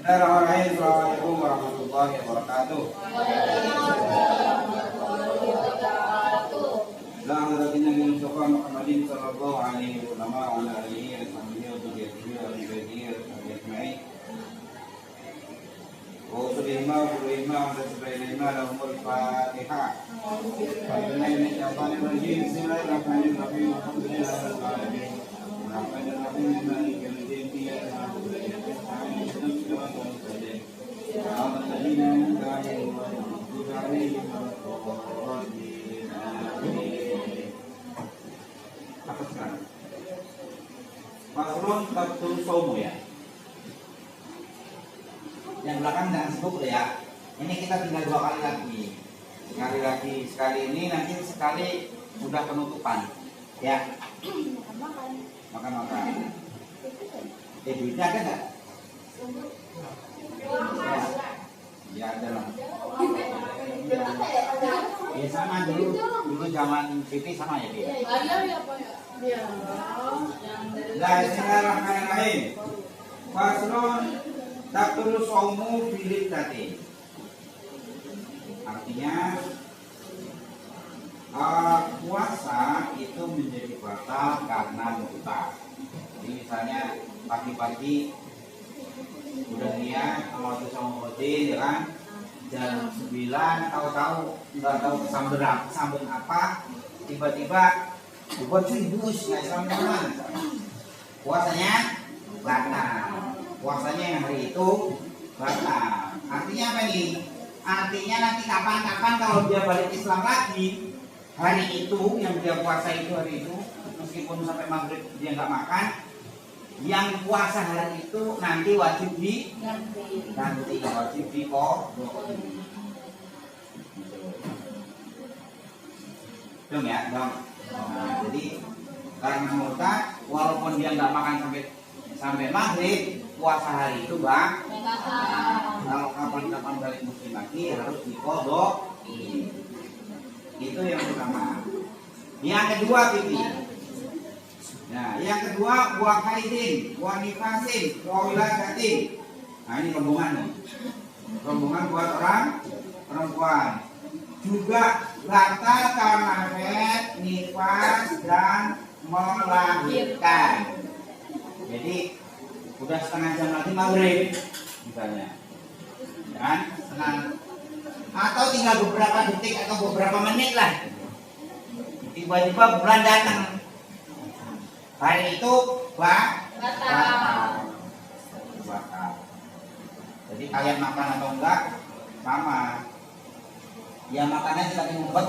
Assalamualaikum warahmatullahi wabarakatuh. La hadatina min Mustafa Muhammadin sallallahu alaihi wasallam wa ala alihi wa sahbihi wa dzurriyyatihi wa ibadihi ajma'in. Wa usulima wa ulima wa tasbihina lahumul Fatihah. Bismillahirrahmanirrahim. Alhamdulillahirabbil alamin. Arrahmanirrahim. Maliki yaumiddin. Apa sekarang? Faslun tabtul saumu ya. Yang belakang jangan sibuk ya. Ini kita tinggal 2 kali lagi. Sekali ini nanti sekali sudah penutupan. Ya. Makan. Duitnya ada nggak? Ya ada lah. Ya sama dulu zaman TV sama ya dia. Bismillahirrahmanirrahim. Faslun tabtul saumu bilit tadi. Artinya puasa itu menjadi batal karena muta. Jadi misalnya pagi-pagi udah niat mau itu sama Odin ya kan, jam 9 tahu-tahu nggak tahu sambung apa, tiba-tiba dibuat bus nggak sambungan, puasanya batal. Puasanya yang hari itu batal. Artinya apa nih? Artinya nanti kapan-kapan kalau dia balik Islam lagi, hari itu yang dia puasa itu hari itu, meskipun sampai maghrib dia nggak makan, yang puasa hari itu nanti wajib nanti wajib diqodho. Dong ya, dong. Nah, jadi karena murtad, walaupun dia nggak makan sampai maghrib, puasa hari itu bang. Kalau kapan-kapan balik muslim lagi harus diqodho. Itu yang pertama. Yang kedua pipi. Nah, yang kedua buah haidin, buah nifasin, buah wiladatin. Nah ini rombongan nih. Rombongan buat orang perempuan. Juga batal karena haid, nifas dan melahirkan. Jadi udah setengah jam lagi maghrib misalnya. Dan atau tinggal beberapa detik atau beberapa menit lah. Tiba-tiba bulan datang. Hari itu batal. Jadi kalian makan atau enggak sama. Ya makannya kita ngumpet.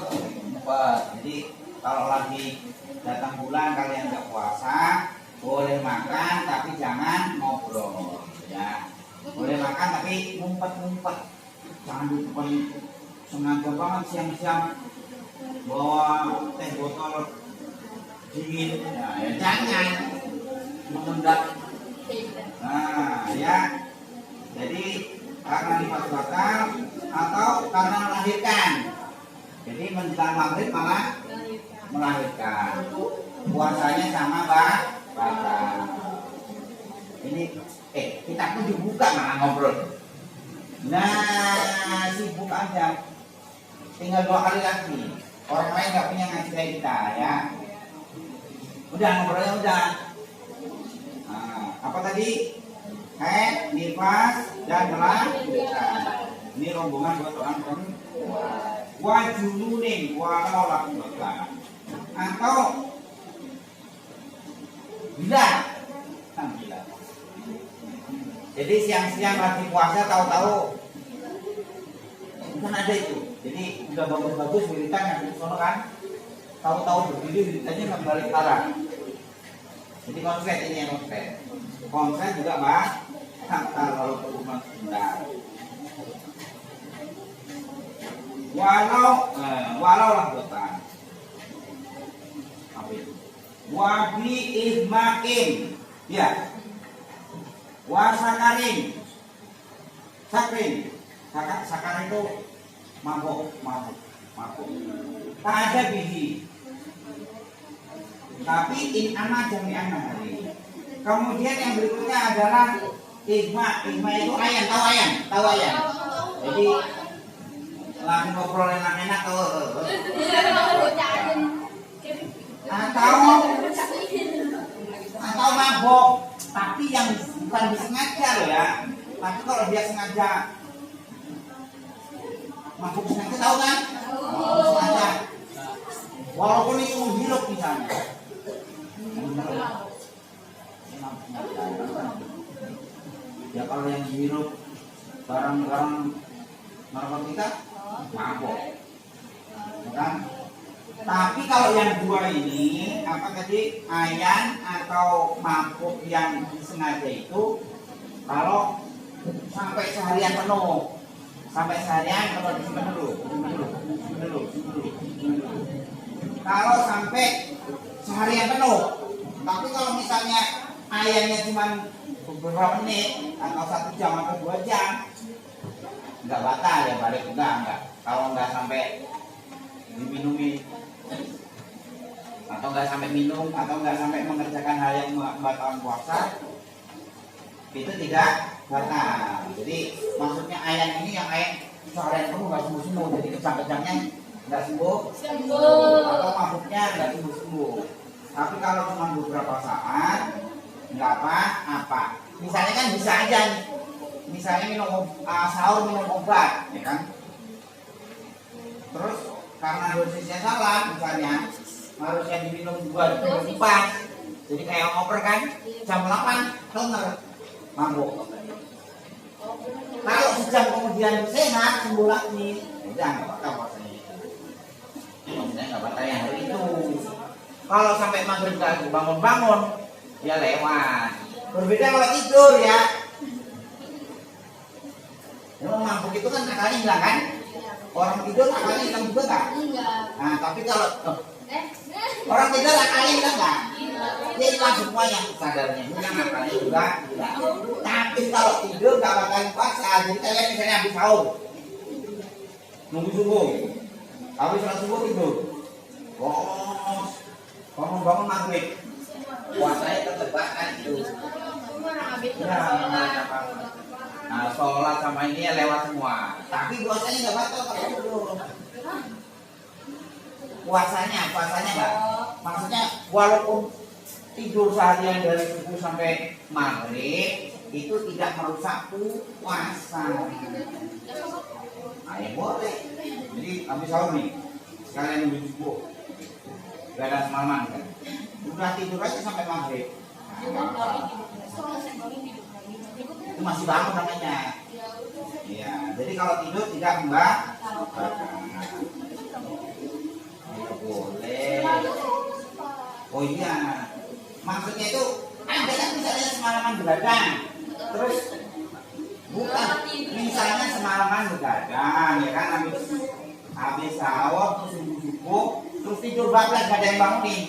Jadi kalau lagi datang bulan kalian enggak puasa, boleh makan tapi jangan ngobrol. Ya, boleh makan tapi ngumpet. Jangan di depan sengaja banget siang-siang bawa teh botol dingin, ya jangan mengendap. Nah ya, jadi karena nifas batal atau karena melahirkan. Jadi menjelang maghrib malah melahirkan. Puasanya sama batal. Ini kita pun dibuka malah ngobrol. Nah sibuk aja. Tinggal 2 kali lagi. Orang lain nggak punya ngaji kayak kita ya. Udah ngobrolnya udah. Nah, apa tadi? Haid, nifas, dan melahirkan. Ini rombongan buat orang perempuan. Wajulunin, walau laki-laki. Atau gila. Gila. Jadi siang-siang lagi puasa tahu-tahu bukan ada itu. Jadi udah bagus-bagus wiritan yang sono kan. Tahu-tahu berdiri wiritanya nggak balik arah. Jadi konsep ini yang konsep. Konsep juga bah. Kalau perumah sebentar. Walau lah buatan. Apa itu? Wabi ihmain. Ya. Wasakarin. Sakarin itu mabuk. Tak ada biji. Tapi in anak jami'an hari. Kemudian yang berikutnya adalah Igma itu ayan, tahu ayan. Jadi lagi ngobrol enak-enak atau mabok, tapi yang bukan disengaja loh ya. Tapi kalau dia sengaja mabuk sengaja, tahu kan? Sengaja. Walaupun itu menghirup misalnya. Ya kalau yang dihirup barang-barang narkotika mabok, kan? Tapi kalau yang dua ini apa tadi, ayan atau mabuk yang disengaja itu kalau sampai seharian penuh, kalau disimpan dulu. Kalau sampai seharian penuh, tapi kalau misalnya ayannya cuma beberapa menit atau 1 jam atau 2 jam, nggak batal ya, balik enggak. Kalau nggak sampai diminumi atau nggak sampai minum atau nggak sampai mengerjakan hal yang membatalkan puasa, itu tidak batal. Jadi maksudnya ayan ini yang ayan seharian kamu nggak sembuh, jadi kejang-kejangnya nggak sembuh, atau mabuknya nggak sembuh. Tapi kalau cuma beberapa saat nggak apa-apa. Misalnya kan bisa aja nih, misalnya minum sahur minum obat, ya kan? Terus karena dosisnya salah, misalnya harusnya diminum 2 pas, jadi kayak ngoper kan, jam 8 denger mabuk. Kalau sejam kemudian sehat sembuh lagi, udah nggak bakal puasanya. Maksudnya nggak bakal yang hari itu. Kalau sampai maghrib nggak bangun-bangun, ya lewat. Berbeda kalau tidur ya. Memang mabuk itu kan akalnya hilang kan? Orang tidur akalnya hilang juga nggak? Nah tapi kalau orang tidur akalnya hilang nggak? Dia hilang semua, yang sadarnya hilang, akalnya juga hilang. Tapi kalau tidur nggak bakalan puasa. Jadi kalian misalnya habis sahur, nunggu subuh, habis sholat subuh tidur, bangun maghrib, puasanya tertebakan itu. Nah, sholat sama ini lewat semua. Tapi puasanya nggak batal kalau tidur. Puasanya nggak. Maksudnya walaupun tidur seharian dari subuh sampai maghrib itu tidak merusak puasa. Nah, ya boleh. Jadi habis sahur nih, sekalian nunggu subuh, gak ada semalaman kan? Udah tidur aja sampai maghrib. Itu masih bangun namanya. Ya, jadi kalau tidur tidak membatalkan. Boleh. Oh iya, maksudnya itu ada kan misalnya semalaman begadang, terus bukan misalnya semalaman begadang ya kan, habis sahur terus subuh terus tidur bablas, gak ada yang bangunin.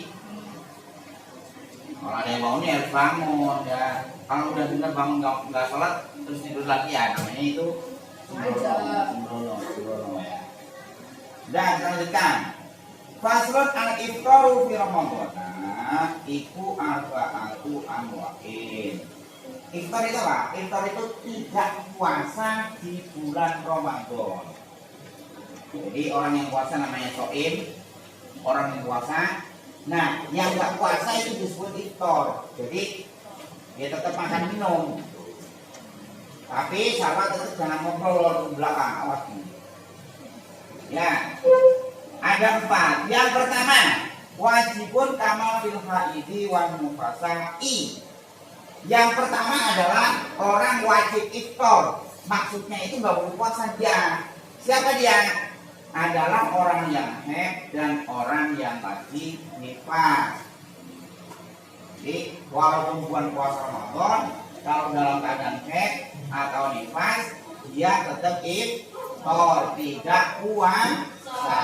Kalau ada yang bangunin harus bangun ya. Kalau udah benar bangun nggak sholat terus tidur lagi ya, namanya itu sembrono ya. Dan lanjutkan. Faslun al-iftaru fi Ramadan. Iku arba'atu anwa'in. Iftar itu apa? Iftar itu tidak puasa di bulan Ramadan. Jadi orang yang puasa namanya shaim, orang yang puasa. Nah, yang nggak puasa itu disebut iftar. Jadi dia tetap makan minum, tapi sahabat tetap jangan ngobrol di belakang, awas nih. Ya, ada 4. Yang pertama, wajibun kamal fil haidi wan nufasai. Yang pertama adalah orang wajib iftar. Maksudnya itu nggak boleh puasa dia. Siapa dia? Adalah orang yang haid dan orang yang lagi nifas. Jadi walaupun bukan puasa Ramadan, kalau dalam keadaan haid atau nifas, dia tetap iftar, tidak puasa.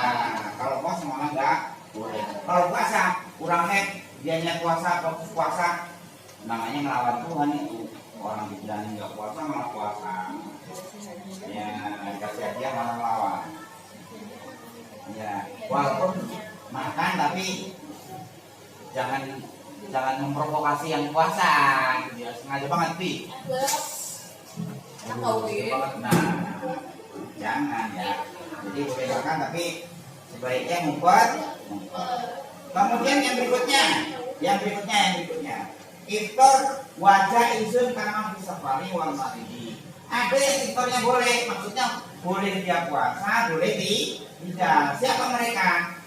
Kalau puasa malah nggak boleh. Kalau puasa kurang haid, dianya puasa atau puasa, namanya melawan Tuhan itu. Orang dibilangin nggak puasa malah puasa. Ya dikasih hadiah malah melawan. Ya walaupun makan tapi jangan memprovokasi yang puasa. Ya sengaja banget pi. Nah, jangan ya. Jadi boleh makan tapi sebaiknya ngumpet. Kemudian yang berikutnya, iftar wajah izin karena bisa pari wal maridi. Ada yang iftarnya boleh, maksudnya boleh dia puasa, boleh tidak. Siapa mereka?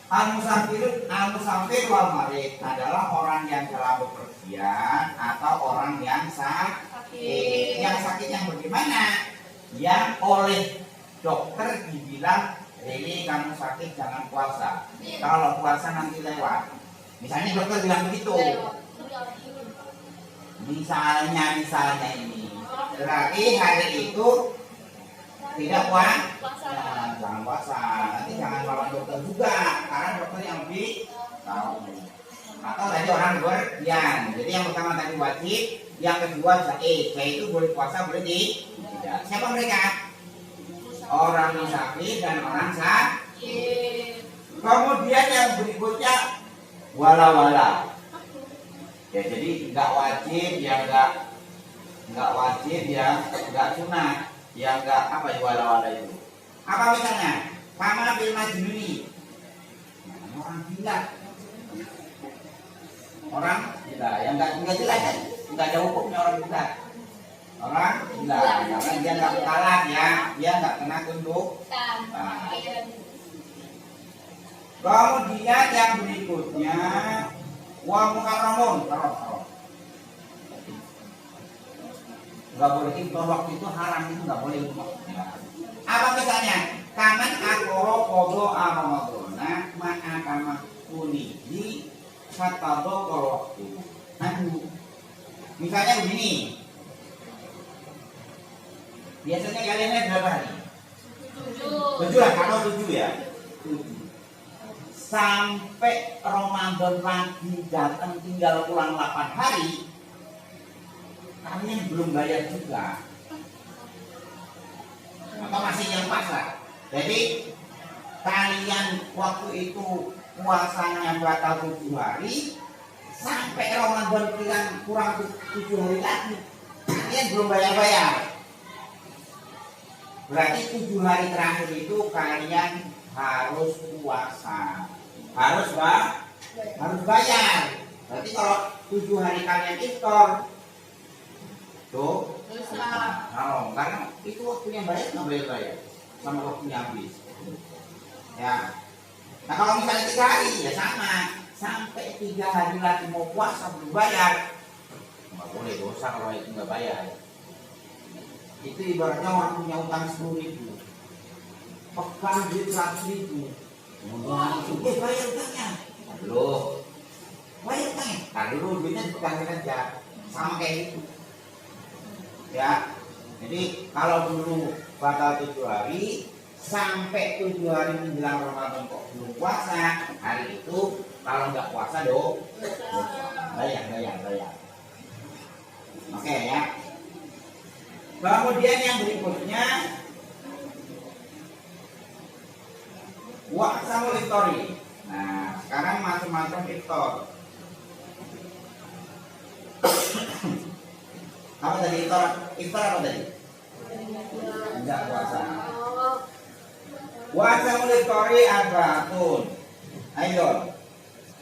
Al-musafir wal marid adalah orang yang dalam bepergian atau orang yang sakit. Yang sakit yang bagaimana? Yang oleh dokter dibilang, ini kamu sakit jangan puasa. Kalau puasa nanti lewat. Misalnya dokter bilang begitu. Misalnya ini. Berarti hari itu tidak puasa. Jangan puasa. Nanti jangan lawan dokter juga, karena dokter yang lebih tahu. Atau tadi orang berpergian. Jadi yang pertama tadi wajib, yang kedua jahit itu boleh puasa, boleh tidak. Siapa mereka? Orang musafir dan orang sakit. Kemudian yang berikutnya wala-wala. Ya jadi nggak wajib, ya nggak wajib, ya nggak sunat, ya nggak apa ya wala-wala itu. Apa misalnya? Kama bil majnuni. Orang gila. Orang gila, yang nggak jelas kan? Nggak ada hukumnya orang gila. Orang gila, karena dia nggak kalah ya, dia nggak kena tunduk. Kemudian yang berikutnya wa muharramun, nggak boleh impor waktu itu haram, itu nggak boleh impor. Apa misalnya? Kaman akoro kodo aromadona ma'akama kunihi satado waktu. Misalnya begini. Biasanya kalian berapa hari? 7 lah, kalau 7 ya. 7. Sampai Ramadan lagi datang tinggal kurang 8 hari, kalian belum bayar juga. Atau masih yang pasrah. Jadi kalian waktu itu puasanya batal 7 hari, sampai Ramadan kurang 7 hari lagi, kalian belum bayar-bayar. Berarti 7 hari terakhir itu kalian harus puasa, harus bayar. Berarti kalau 7 hari kalian iftar, tuh karena itu waktunya bayar nggak bayar sama waktunya habis. Ya. Nah kalau misalnya 3 hari ya sama, sampai 3 hari lagi mau puasa belum bayar, nggak boleh, dosa kalau itu nggak bayar. Itu ibaratnya orang punya utang 10.000, pekan duit 100.000, kemudian bayar utangnya, loh, bayar utangnya, nah dulu duitnya dipegangin aja, sama kayak itu, ya. Jadi kalau dulu batal 7 hari, sampai 7 hari menjelang Ramadan kok belum puasa, hari itu kalau nggak puasa bayar. Oke ya. Kemudian yang berikutnya waqsamul iftori. Nah, sekarang macam-macam iftar. Apa tadi iftar? Iftar apa tadi? Enggak puasa. Waqsamul iftori arbaatun. Ayo.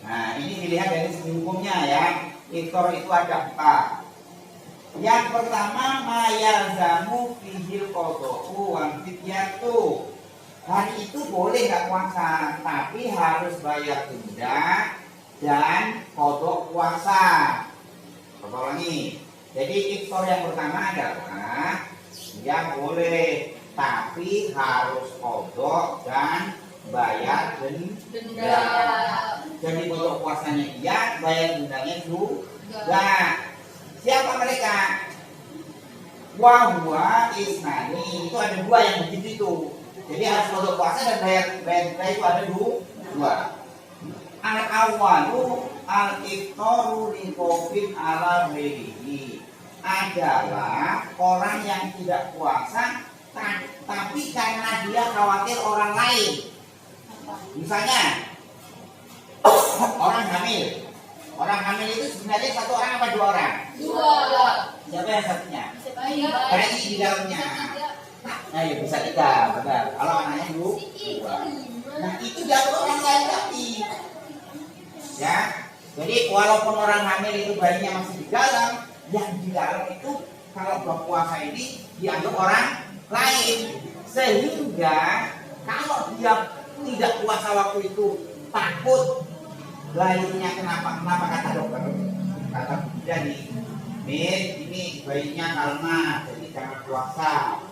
Nah, ini dilihat dari segi hukumnya ya. Iftar itu ada 4. Yang pertama mayalzamu fihil qada'u wa fidyatu. Hari itu boleh nggak puasa, tapi harus bayar denda dan kodok puasa. Ulangi. Jadi iftar yang pertama adalah yang boleh, tapi harus kodok dan bayar denda. Jadi kodok puasanya iya, bayar dendanya juga. Siapa mereka? Wahwa isnani, itu ada 2 yang begitu itu. Jadi harus kodok puasa dan bayar denda itu ada 2. Al-awwalu al-iftaru li khawfin ala ghairihi, adalah orang yang tidak puasa tapi karena dia khawatir orang lain. Misalnya orang hamil. Orang hamil itu sebenarnya 1 orang apa 2 orang? 2. Siapa yang satunya? Berarti di dalamnya. Nah, ya bisa 3, benar. Kalau anaknya 2. Nah, itu jatuh orang lain tapi. Ya. Jadi walaupun orang hamil itu bayinya masih di dalam, yang di dalam itu kalau berpuasa ini dianggap orang lain. Sehingga kalau dia tidak puasa waktu itu takut bayinya kenapa kata dokter, kata bidan nih, ini bayinya kalma, jadi jangan puasa,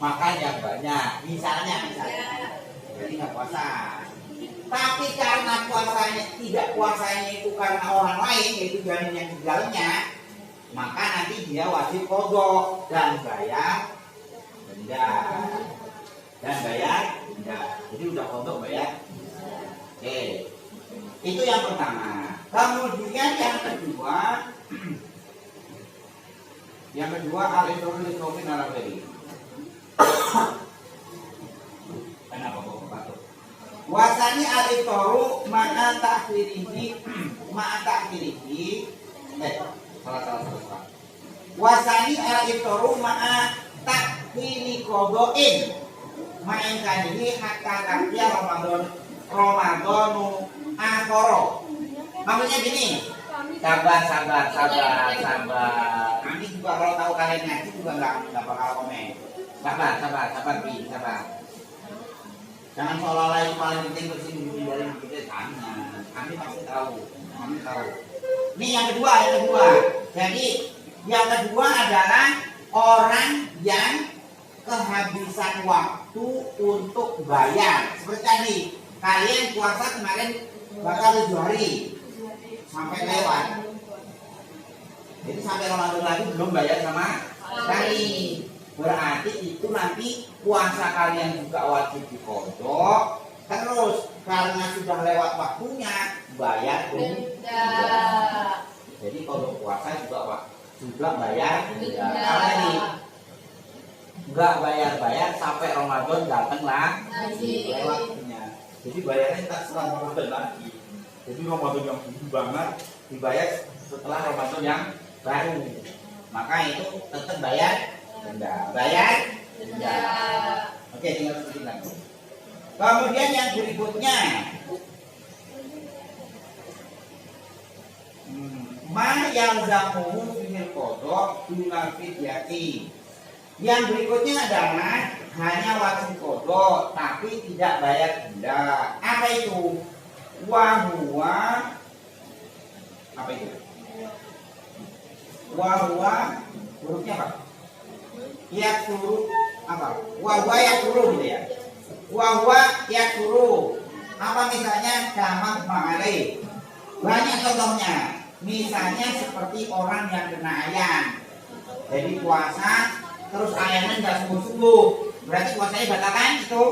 makan yang banyak, misalnya, jadi nggak puasa. Tapi karena tidak puasanya itu karena orang lain, yaitu janin yang di dalamnya, maka nanti dia wajib qadha dan bayar denda. Jadi udah qadha bayar. Oke. Itu yang pertama. Kemudian yang kedua al-idrul liqaumin ala bari. Kenapa kok batuk? Wasani al-idru ma'a ta'khirihi salah. Wasani al-idru ma'a ta'khiri qada'in ma'ingkanihi hatta ta'tiya Ramadhanu akhara. Maksudnya gini. Sabar. Nanti juga kalau tahu kalian ngaji juga enggak bakal komen. Sabar. Jangan seolah-olah yang paling penting bersih dari kita sana. Kami pasti tahu. Ini yang kedua. Jadi yang kedua adalah orang yang kehabisan waktu untuk bayar. Seperti tadi, kalian puasa kemarin bakal 7 hari sampai lewat. Jadi sampai Ramadan lagi belum bayar sama sekali. Berarti itu nanti puasa kalian juga wajib diqadha. Terus karena sudah lewat waktunya bayar denda. Jadi kalau puasa juga bayar denda. Kalau ini enggak bayar sampai Ramadan datang lah lewatnya. Jadi bayarnya tak setelah Ramadan lagi. Jadi Ramadan yang dulu banget dibayar setelah Ramadan yang baru. Maka itu tetap bayar denda. Oke, tinggal sedikit lagi. Kemudian yang berikutnya, ma yalzamuhu fil qadha dunal fidyati. Yang berikutnya adalah hanya wajib qadha tapi tidak bayar denda. Apa itu? Apa itu? Hurufnya apa? Yakuru apa? Wahwa yakuru gitu ya. Wahwa yakuru. Apa misalnya jamak ma'ale? Banyak contohnya. Misalnya seperti orang yang kena ayam. Jadi puasa terus ayamnya nggak sungguh-sungguh. Berarti puasanya batal kan itu?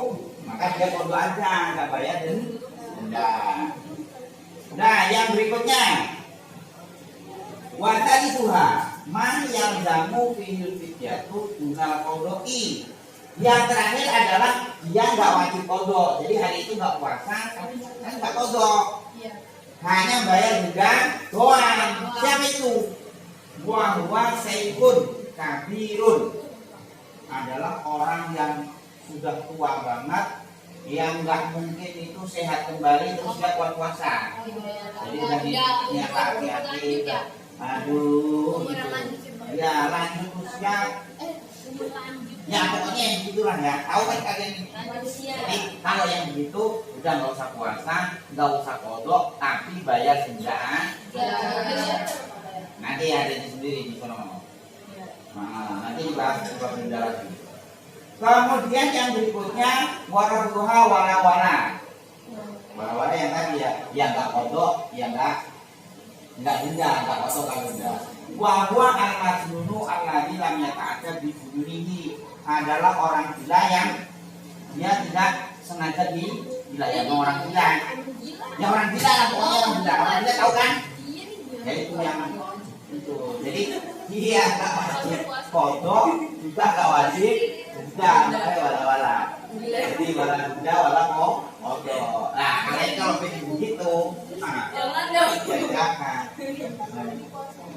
Maka dia qadha aja, nggak bayar denda. Nah, yang berikutnya watali suha man yang zamu fil fidyatu dunal qadha'i. Yang terakhir adalah dia nggak wajib qadha. Jadi hari itu nggak puasa, tapi kan nggak qadha. Hanya bayar denda doang. Siapa itu? Wa sayyidun kabirun. Adalah orang yang sudah tua banget, yang nggak mungkin itu sehat kembali terus dia kuat puasa. Jadi dari hati-hati. Aduh, gitu. Ya lanjut usia. Ya pokoknya yang begitulah ya. Tahu kan kalian? Jadi kalau yang begitu udah nggak usah puasa, nggak usah qadha, tapi bayar denda. Nanti ada sendiri di sono. Nanti dibahas denda lagi. Kemudian yang berikutnya waraduha wala. Wala yang tadi ya, yang nggak qadha, yang nggak denda, nggak qadha kalau denda. Wa huwa al-majnunu alladzi lam yata'adda bi bunyihi, adalah orang gila yang dia tidak sengaja gila ya, orang gila. Ya orang gila, pokoknya orang gila tahu kan? Ya itu yang itu. Jadi dia nggak wajib qadha, juga nggak wajib denda, wala. Jadi wala denda wala qadha. Nah, kalian kalau pengen begitu, jangan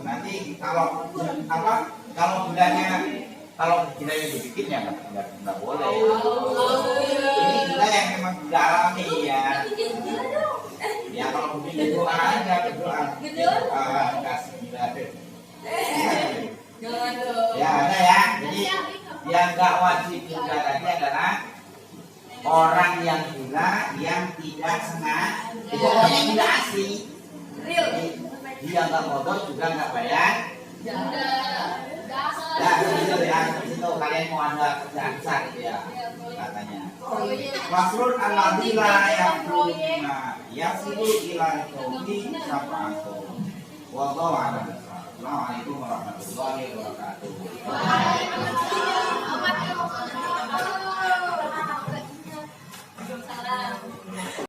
nanti kalau bundanya Ini gila yang memang gila alami ya. Ya kalau begini berdoa aja, berdoa. Kasih gila. Ya ada ya. Jadi yang nggak wajib gila tadi adalah orang yang gila yang tidak sengaja. Itu pokoknya gila asli. Dia nggak bodoh juga nggak bayar. Ya, itu ya, itu kalian mau ada kerjaan besar gitu ya, katanya. Wasrul alladila yang prima, yasilu ila kaumi sapatu. Wallahu a'lam. Assalamualaikum warahmatullahi wabarakatuh.